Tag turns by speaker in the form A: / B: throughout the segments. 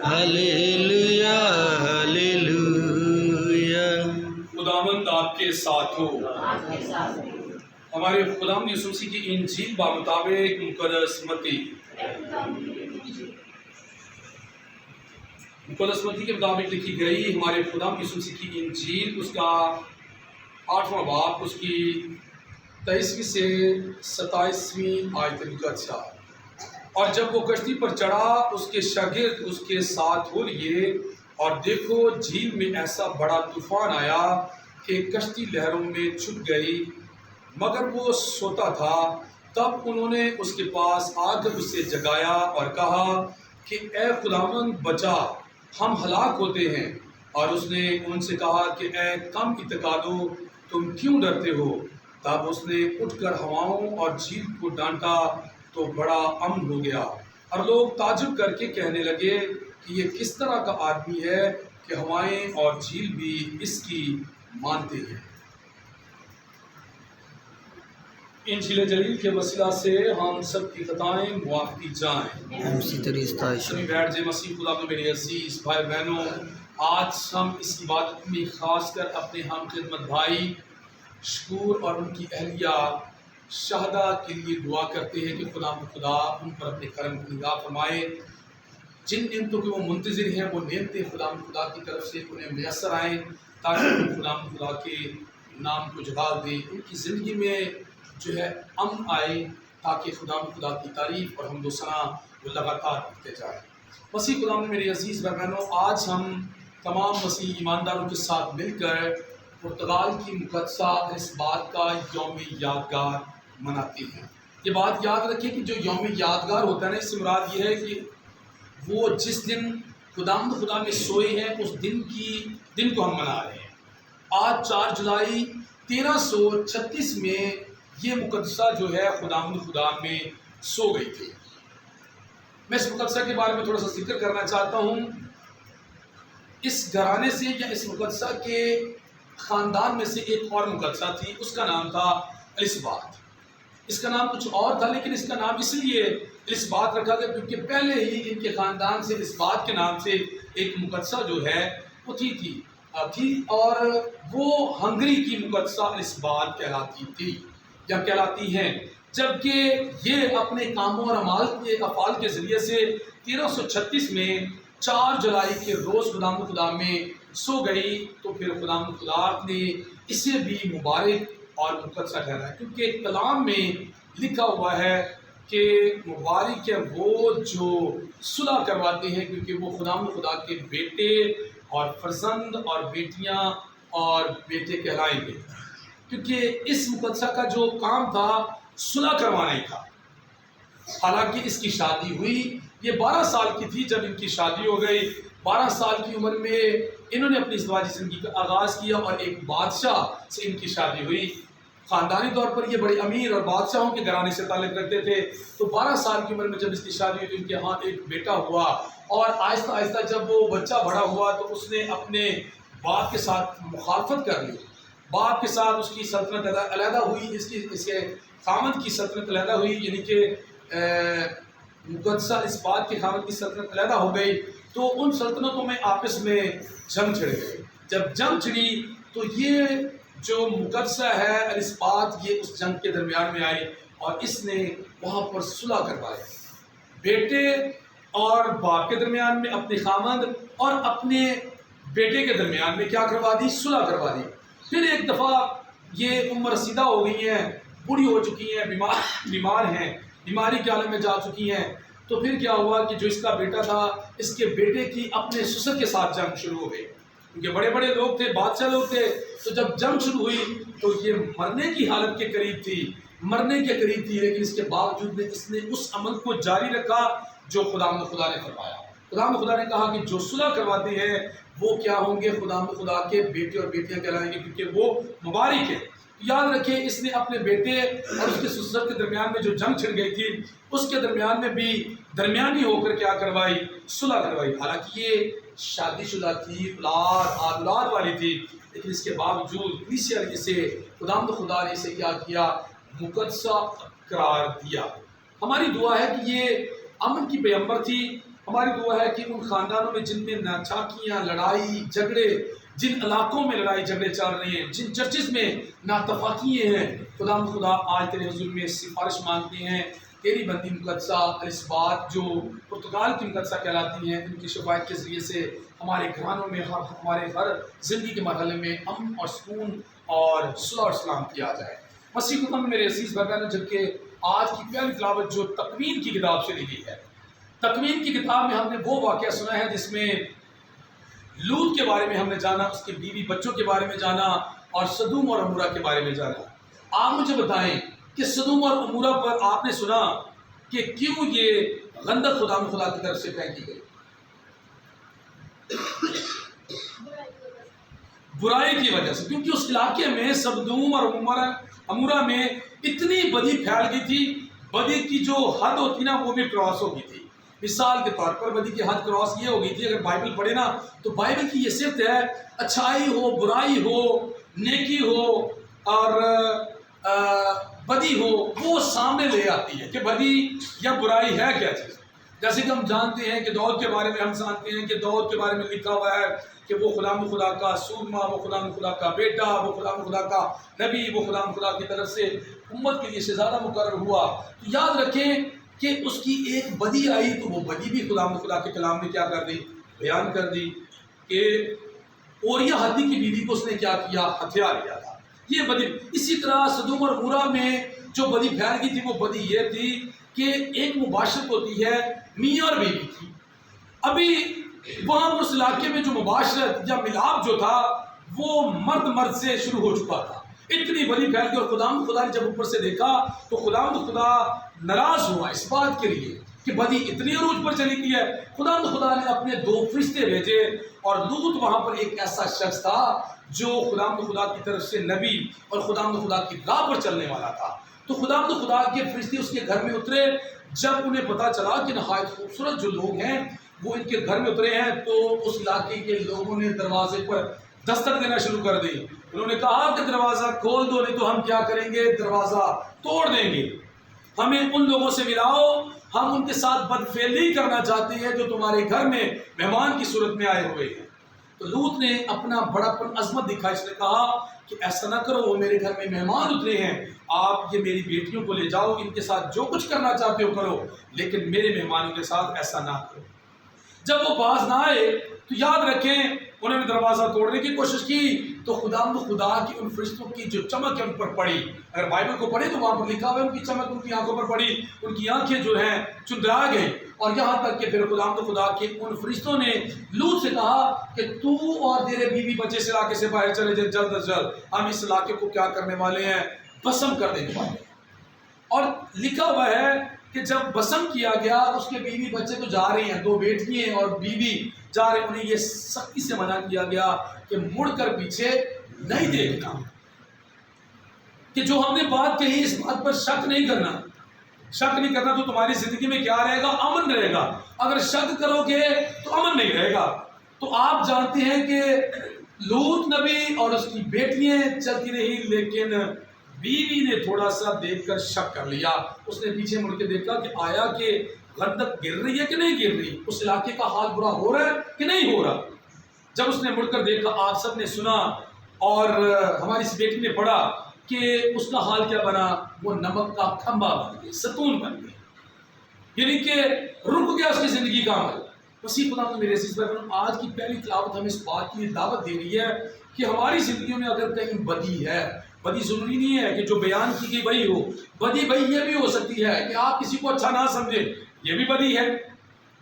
A: ہلیلویا ہلیلویا۔
B: خداوند آپ کے ساتھ ہو۔ ہمارے خداوند یسوع مسیح کی انجیل بمطابق مقدس متی کے مطابق لکھی گئی ہمارے خداوند یسوع مسیح کی انجیل، اس کا 8واں باب، اس کی 23ویں سے 27ویں آیت مقدسہ۔ اور جب وہ کشتی پر چڑھا، اس کے شاگرد اس کے ساتھ ہو لیے، اور دیکھو جھیل میں ایسا بڑا طوفان آیا کہ کشتی لہروں میں چھپ گئی، مگر وہ سوتا تھا۔ تب انہوں نے اس کے پاس آ کر اسے جگایا اور کہا کہ اے خداوند بچا، ہم ہلاک ہوتے ہیں۔ اور اس نے ان سے کہا کہ اے کم اعتقادو، تم کیوں ڈرتے ہو؟ تب اس نے اٹھ کر ہواؤں اور جھیل کو ڈانٹا تو بڑا امن ہو گیا، اور لوگ تعجب کر کے کہنے لگے کہ یہ کس طرح کا آدمی ہے کہ ہوائیں اور جھیل بھی اس کی مانتے ہیں۔ انجیل جلیل کے وسیلہ سے ہم سب کی خطائیں معاف کی جائیں۔ سبھی بیٹھ جائیں۔ مسیح خدا میں میرے عزیز بھائی بہنوں، آج ہم اس عبادت میں خاص کر اپنے ہم خدمت بھائی شکور اور ان کی اہلیہ شہداء کے لیے دعا کرتے ہیں کہ خدا ان پر اپنے کرم کی نگاہ فرمائے۔ جن نعمتوں کے وہ منتظر ہیں، وہ نعمتیں خدا کی طرف سے انہیں میسر آئیں، تاکہ وہ خدا کے نام کو جلال دیں، ان کی زندگی میں جو ہے امن آئے، تاکہ خدا کی تعریف اور حمد و ثنا وہ لگاتار کرتے جائیں۔ مسیح خدا میں میرے عزیز بھائی بہنوں، آج ہم تمام مسیح ایمانداروں کے ساتھ مل کر پرتگال کی مقدسہ اس بات کا یوم یادگار مناتے ہیں۔ یہ بات یاد رکھیں کہ جو یوم یادگار ہوتا ہے نا، اس سے مراد یہ ہے کہ وہ جس دن خدا میں سوئے ہیں، اس دن کو ہم منا رہے ہیں۔ آج 4 جولائی 1336 میں یہ مقدسہ جو ہے خدا میں سو گئی تھی۔ میں اس مقدسہ کے بارے میں تھوڑا سا ذکر کرنا چاہتا ہوں۔ اس گھرانے سے یا اس مقدسہ کے خاندان میں سے ایک اور مقدسہ تھی، اس کا نام تھا الصبات۔ اس کا نام کچھ اور تھا، لیکن اس کا نام اس لیے الصبات رکھا گیا کیونکہ پہلے ہی ان کے خاندان سے الصبات کے نام سے ایک مقدسہ جو ہے وہ تھی اور وہ ہنگری کی مقدسہ الصبات کہلاتی تھی یا کہلاتی ہیں، جبکہ یہ اپنے کاموں اور افعال کے ذریعے سے 1336 میں 4 جولائی کے روز خدا میں سو گئی۔ تو پھر خدا نے اسے بھی مبارک اور مقدسہ ٹھہرایا، کیونکہ کلام میں لکھا ہوا ہے کہ مبارک ہے وہ جو صلح کرواتے ہیں، کیونکہ وہ خدا کے بیٹے اور فرزند اور بیٹیاں اور بیٹے کہلائیں گے، کیونکہ اس مقدسہ کا جو کام تھا صلح کروانا ہی تھا۔ حالانکہ اس کی شادی ہوئی، یہ 12 سال کی تھی جب ان کی شادی ہو گئی۔ 12 سال کی عمر میں انہوں نے اپنی ازدواجی زندگی کا آغاز کیا اور ایک بادشاہ سے ان کی شادی ہوئی۔ خاندانی طور پر یہ بڑے امیر اور بادشاہوں کے گھرانے سے تعلق رکھتے تھے۔ تو 12 سال کی عمر میں جب اس کی شادی ہوئی تو ان کے ہاں ایک بیٹا ہوا، اور آہستہ آہستہ جب وہ بچہ بڑا ہوا تو اس نے اپنے باپ کے ساتھ مخالفت کر لی۔ باپ کے ساتھ اس کی سلطنت علیحدہ ہوئی، اس کے خامد کی سلطنت علیحدہ ہوئی، یعنی کہ مقدسہ الصبات کے خامد کی سلطنت علیحدہ ہو گئی۔ تو ان سلطنتوں میں آپس میں جنگ چھڑ گئی۔ جب جنگ چھڑی تو یہ جو مقدسہ ہے الصبات، یہ اس جنگ کے درمیان میں آئی اور اس نے وہاں پر صلح کروائی، بیٹے اور باپ کے درمیان میں، اپنے خامد اور اپنے بیٹے کے درمیان میں کیا کروا دی؟ صلح کروا دی۔ پھر ایک دفعہ یہ عمر رسیدہ ہو گئی ہیں، بوڑھی ہو چکی ہیں، بیمار ہیں، بیماری کے عالم میں جا چکی ہیں۔ تو پھر کیا ہوا کہ جو اس کا بیٹا تھا، اس کے بیٹے کی اپنے سسر کے ساتھ جنگ شروع ہو گئی، کیونکہ بڑے بڑے لوگ تھے، بادشاہ لوگ تھے۔ تو جب جنگ شروع ہوئی تو یہ مرنے کی حالت کے قریب تھی، لیکن اس کے باوجود اس نے اس عمل کو جاری رکھا جو خدا نے فرمایا۔ خدا نے کہا کہ جو صلح کرواتے ہیں وہ کیا ہوں گے؟ خدا کے بیٹے اور بیٹیاں کہلائیں گے، کیونکہ وہ مبارک ہے۔ یاد رکھیں، اس نے اپنے بیٹے اور اس کے سسر کے درمیان میں جو جنگ چھڑ گئی تھی، اس کے درمیان میں بھی درمیانی ہو کر کیا کروائی؟ صلح کروائی۔ حالانکہ یہ شادی شدہ تھی، اولاد والی تھی، لیکن اس کے باوجود خدا نے اسے کیا کیا؟ مقدسہ قرار دیا۔ ہماری دعا ہے کہ یہ امن کی پیغمبر تھی، ہماری دعا ہے کہ ان خاندانوں میں جن میں ناچاکیاں، لڑائی جھگڑے، جن علاقوں میں لڑائی جھگڑے چل رہے ہیں، جن چرچز میں ناتفاقییں ہیں، خدا آج تیرے حضور میں سفارش مانگتے ہیں، تیری بندی مقدسہ الاسبات جو پرتگال کی مقدسہ کہلاتی ہیں، ان کی شفاعت کے ذریعے سے ہمارے گھرانوں میں، ہمارے ہر زندگی کے مرحلے میں امن اور سکون اور صلح اور سلام کیا جائے۔ مسیح خدا میں میرے عزیز بھائی بہنوں، جبکہ آج کی پہلی تلاوت جو تکوین کی کتاب سے لی گئی ہے، تکوین کی کتاب میں ہم نے وہ واقعہ سنا ہے جس میں لوط کے بارے میں ہم نے جانا، اس کے بیوی بچوں کے بارے میں جانا، اور سدوم اور عمورہ کے بارے میں جانا۔ آپ مجھے بتائیں کہ سدوم اور عمورہ پر آپ نے سنا کہ کیوں یہ غندق خدا کی طرف سے پھینکی گئی؟ برائی کی وجہ سے، کیونکہ اس علاقے میں سدوم اور عمورہ میں اتنی بدی پھیل گئی تھی، بدی کی جو حد ہوتی نا وہ بھی کراس ہو گئی تھی۔ مثال کے طور پر بدی کی حد کراس یہ ہو گئی تھی، اگر بائبل پڑھے نا تو بائبل کی یہ صفت ہے، اچھائی ہو، برائی ہو، نیکی ہو اور بدی ہو، وہ سامنے لے آتی ہے کہ بدی یا برائی ہے کیا چیز۔ جیسے کہ ہم جانتے ہیں کہ داؤد کے بارے میں ہم جانتے ہیں کہ داؤد کے بارے میں لکھا ہوا ہے کہ وہ خدا کا سورما، وہ خدا کا بیٹا، وہ خدا کا نبی، وہ خدا کی طرف سے امت کے لیے شہزادہ مقرر ہوا۔ تو یاد رکھیں کہ اس کی ایک بدی آئی تو وہ بدی بھی خدا کے کلام نے کیا کر دی، بیان کر دی کہ اوریا ہدی کی بیوی کو اس نے کیا کیا، ہتھیا لیا تھا، یہ بدی۔ اسی طرح سدوم اور عمورہ میں جو بدی پھیل گئی تھی وہ بدی یہ تھی کہ ایک مباشرت ہوتی ہے میاں اور بیوی کی۔ ابھی وہاں اس علاقے میں جو مباشرت یا ملاپ جو تھا وہ مرد سے شروع ہو چکا تھا، اتنی بڑی پھیل گئی، اور خدا نے جب اوپر سے دیکھا تو خدا ناراض ہوا اس بات کے لیے کہ بدی اتنی عروج پر چلی گئی ہے۔ خدا نے اپنے 2 فرشتے بھیجے، اور لوط وہاں پر ایک ایسا شخص تھا جو خدا کی طرف سے نبی اور خدا کی راہ پر چلنے والا تھا۔ تو خدا کے فرشتے اس کے گھر میں اترے۔ جب انہیں پتا چلا کہ نہایت خوبصورت جو لوگ ہیں وہ ان کے گھر میں اترے ہیں، تو اس علاقے کے لوگوں نے دروازے پر دستک دینا شروع کر دی۔ انہوں نے کہا کہ دروازہ کھول دو، نہیں تو ہم کیا کریں گے، دروازہ توڑ دیں گے، ہمیں ان لوگوں سے ملاؤ، ہم ان کے ساتھ بدفعلی کرنا چاہتے ہیں جو تمہارے گھر میں مہمان کی صورت میں آئے ہوئے ہیں۔ تو لوط نے اپنا بڑاپن عظمت دکھائی، اس نے کہا کہ ایسا نہ کرو، وہ میرے گھر میں مہمان اترے ہیں، آپ یہ میری بیٹیوں کو لے جاؤ، ان کے ساتھ جو کچھ کرنا چاہتے ہو کرو، لیکن میرے مہمانوں کے ساتھ ایسا نہ کرو۔ جب وہ باز نہ آئے تو یاد رکھیں انہوں نے دروازہ توڑنے کی کوشش کی، تو خدا کی ان فرشتوں کی جو چمک ان پر پڑی، اگر بائبل کو پڑھے تو وہاں پر لکھا ہوا ہے ان کی چمک ان کی آنکھوں پر پڑی، ان کی آنکھیں جو ہیں چندرا گئی، اور یہاں تک کہ پھر خدا کے ان فرشتوں نے لوط سے کہا کہ تو اور تیرے بیوی بچے اس علاقے سے باہر چلے جائے جلد از جلد، ہم اس علاقے کو کیا کرنے والے ہیں، بسم کر دینے والے ہیں۔ اور لکھا ہوا ہے کہ جب بسم کیا گیا اس کے بیوی بچے تو جا رہے ہیں، 2 بیٹیاں اور بیوی جا رہے ہیں، انہیں یہ سختی سے منع کیا گیا کہ مڑ کر پیچھے نہیں دیکھنا، کہ جو ہم نے بات کہی اس بات پر شک نہیں کرنا، تو تمہاری زندگی میں کیا رہے گا، امن رہے گا، اگر شک کرو گے تو امن نہیں رہے گا۔ تو آپ جانتے ہیں کہ لوط نبی اور اس کی بیٹیاں چلتی رہی، لیکن بیوی نے تھوڑا سا دیکھ کر شک کر لیا، اس نے پیچھے مڑ کے دیکھا کہ آیا کہ غندق گر رہی ہے کہ نہیں گر رہی، اس علاقے کا حال برا ہو رہا ہے کہ نہیں ہو رہا۔ جب اس نے مڑ کر دیکھا، آپ سب نے سنا اور ہماری اس بیٹی نے پڑھا کہ اس کا حال کیا بنا، وہ نمک کا کھمبا بن گئی، ستون بن گئی، یعنی کہ رک گیا اس کی زندگی کا عمل۔ مسیح خدا نے میرے عزیز بھائیوں، آج کی پہلی تلاوت ہمیں اس بات کی دعوت دے رہی ہے کہ ہماری زندگیوں میں اگر کہیں بدی ہے، بدی ضروری نہیں ہے کہ جو بیان کی گئی وہی ہو، بدی یہ بھی ہو سکتی ہے کہ آپ کسی کو اچھا نہ سمجھیں، یہ بھی بدی ہے،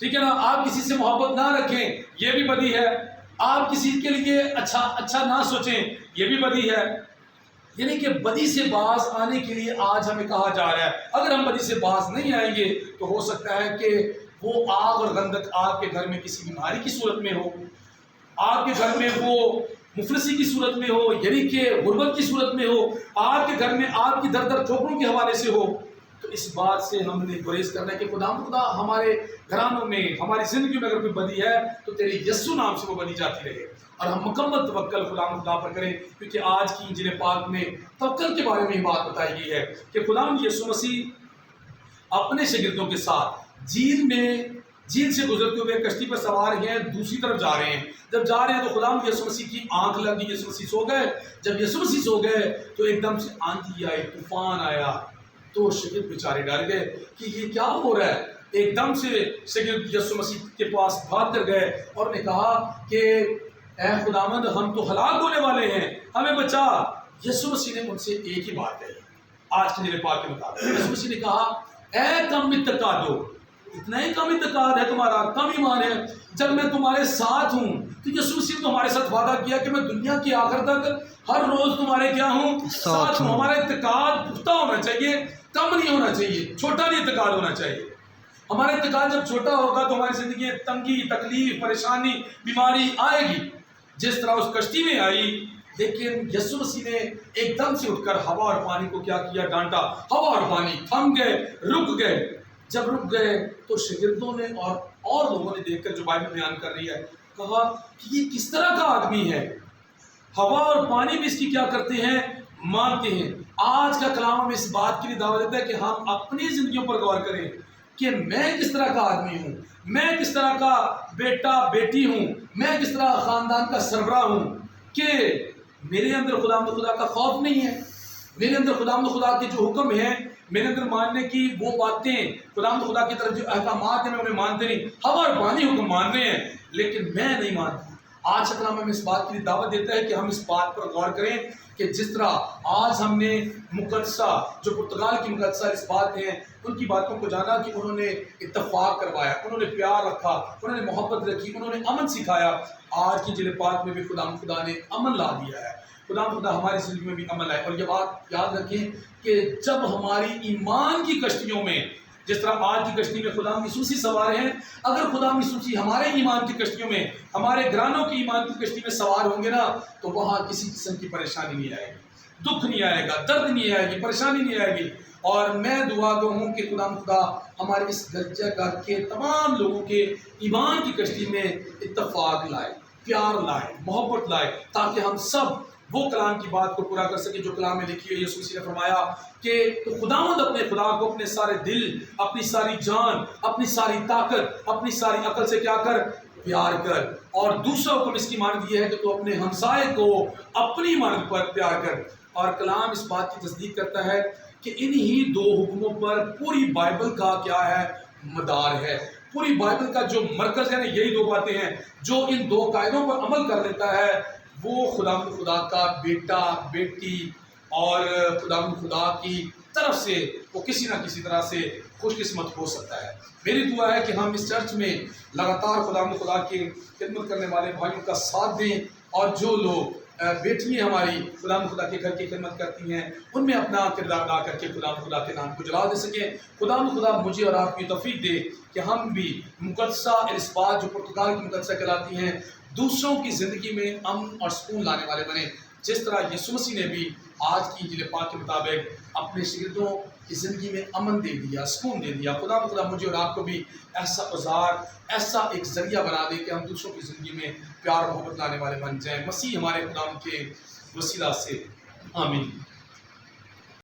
B: ٹھیک ہے نا، آپ کسی سے محبت نہ رکھیں، یہ بھی بدی ہے، آپ کسی کے لیے اچھا نہ سوچیں، یہ بھی بدی ہے۔ یعنی کہ بدی سے باز آنے کے لیے آج ہمیں کہا جا رہا ہے، اگر ہم بدی سے باز نہیں آئیں گے تو ہو سکتا ہے کہ وہ آگ اور غندق آپ کے گھر میں کسی بیماری کی صورت میں ہو، آپ کے گھر میں وہ مفلسی کی صورت میں ہو، یعنی کہ غربت کی صورت میں ہو، آپ کے گھر میں آپ کی در ٹھوکروں کے حوالے سے ہو۔ تو اس بات سے ہم نے گریز کرنا ہے کہ خدا ہمارے گھرانوں میں، ہماری زندگی میں اگر کوئی بدی ہے تو تیرے یسوع نام سے وہ بدی جاتی رہے، اور ہم مکمل توکل خدا پر کریں، کیونکہ آج کی انجیل پاک میں توکل کے بارے میں یہ بات بتائی گئی ہے کہ خدا یسوع مسیح اپنے شاگردوں کے ساتھ جھیل میں جھیل سے گزرتے ہوئے کشتی پر سوار ہیں، دوسری طرف جا رہے ہیں. جب جا رہے ہیں تو خداوند یسوع مسیح کی آنکھ لگ گئی. یسوع مسیح سو گئے. جب یسوع مسیح سو گئے تو ایک دم سے آندھی آئی، طوفان آیا. تو شاگرد بیچارے ڈر گئے کہ یہ کیا ہو رہا ہے. ایک دم سے شاگرد یسوع مسیح کے پاس بھاگ کر گئے اور نے کہا کہ اے خداوند ہم تو ہلاک ہونے والے ہیں، ہمیں بچا. یسوع مسیح نے ان سے ایک ہی بات کہی آج کے دن پاک کے مطابق. یسوع مسیح نے کہا اے کم اعتقادو، اتنا ہی کم اعتقاد ہے تمہارا، کم ایمان ہے، جب میں تمہارے ساتھ ہوں. تو یسوع مسیح نے تمہارے ساتھ وعدہ کیا کہ میں دنیا کی آخر تک ہر روز تمہارے کیا ہوں، ساتھ ہوں. ہمارا اعتقاد پختہ ہونا چاہیے، کم نہیں ہونا چاہیے، چھوٹا نہیں اعتقاد ہونا چاہیے. ہمارا اعتقاد جب چھوٹا ہوگا تو ہماری زندگی میں تنگی، تکلیف، پریشانی، بیماری آئے گی. جس طرح اس کشتی میں آئی، لیکن یسوع مسیح نے ایک دم سے اٹھ کر ہوا اور پانی کو کیا کیا، ڈانٹا. ہوا اور پانی تھم گئے، رک گئے. جب رک گئے تو شاگردوں نے اور لوگوں نے دیکھ کر، جو بائبل بیان کر رہی ہے، کہا کہ یہ کس طرح کا آدمی ہے. ہوا اور پانی بھی اس کی کیا کرتے ہیں، مانتے ہیں. آج کا کلام ہمیں اس بات کے لیے دعوت دیتا ہے کہ ہم اپنی زندگیوں پر غور کریں کہ میں کس طرح کا آدمی ہوں، میں کس طرح کا بیٹا بیٹی ہوں، میں کس طرح خاندان کا سربراہ ہوں. کہ میرے اندر خدا کا خوف نہیں ہے، میرے اندر خدا کے جو حکم ہیں، میرے اندر ماننے کی وہ باتیں، خدا کی طرف جو احکامات ہیں میں انہیں مانتے نہیں. ہوا اور پانی حکم مان رہے ہیں لیکن میں نہیں مانتا. آج کا کلام ہمیں اس بات کے لیے دعوت دیتا ہے کہ ہم اس بات پر غور کریں کہ جس طرح آج ہم نے مقدسہ، جو پرتگال کی مقدسہ اس بات ہیں، ان کی باتوں کو جانا کہ انہوں نے اتفاق کروایا، انہوں نے پیار رکھا، انہوں نے محبت رکھی، انہوں نے امن سکھایا. آج کی جل پاک میں بھی خدا نے امن لا دیا ہے. خدا ہماری زندگی میں بھی امن لائے. اور یہ بات یاد رکھیں کہ جب ہماری ایمان کی کشتیوں میں، جس طرح آج کی کشتی میں خدا یسوع سوار ہیں، اگر خدا یسوع ہمارے ایمان کی کشتیوں میں، ہمارے گرانوں کی ایمان کی کشتی میں سوار ہوں گے نا، تو وہاں کسی قسم کی پریشانی نہیں آئے گی، دکھ نہیں آئے گا، درد نہیں آئے گی، پریشانی نہیں آئے گی. اور میں دعا گو ہوں کہ خدا ہمارے اس درجہ گھر کے تمام لوگوں کے ایمان کی کشتی میں اتفاق لائے، پیار لائے، محبت لائے، تاکہ ہم سب وہ کلام کی بات کو پورا کر سکے جو کلام میں لکھی ہے. یسوع مسیح نے فرمایا کہ تو خداوند اپنے خدا کو اپنے سارے دل، اپنی ساری جان، اپنی ساری طاقت، اپنی ساری عقل سے کیا کر، پیار کر. اور دوسرا حکم اس کی مانند یہ ہے کہ تو اپنے ہمسائے کو اپنی مانند پر پیار کر. اور کلام اس بات کی تصدیق کرتا ہے کہ انہی دو حکموں پر پوری بائبل کا کیا ہے، مدار ہے. پوری بائبل کا جو مرکز ہے نا، یہی دو باتیں ہیں. جو ان دو قاعدوں پر عمل کر لیتا ہے وہ خدا کا بیٹا بیٹی اور خدا کی طرف سے وہ کسی نہ کسی طرح سے خوش قسمت ہو سکتا ہے. میری دعا ہے کہ ہم اس چرچ میں لگاتار خدا کی خدمت کرنے والے بھائیوں کا ساتھ دیں، اور جو لوگ بیٹیاں ہماری خدا کے گھر کی خدمت کرتی ہیں، ان میں اپنا کردار ادا کر کے خدا کے نام کو جلال دے سکیں. خدا مجھے اور آپ کی توفیق دے کہ ہم بھی مقدسہ الاسباط، جو پرتگال کی مقدسہ کہلاتی ہیں، دوسروں کی زندگی میں امن اور سکون لانے والے بنے. جس طرح یسوع مسیح نے بھی آج کی انجیل پاک کے مطابق اپنے شاگردوں کی زندگی میں امن دے دیا، سکون دے دیا. خدا مجھے اور آپ کو بھی ایسا اوزار، ایسا ایک ذریعہ بنا دے کہ ہم دوسروں کی زندگی میں پیار اور محبت لانے والے بن جائیں. مسیح ہمارے خدا کے وسیلہ سے، آمین.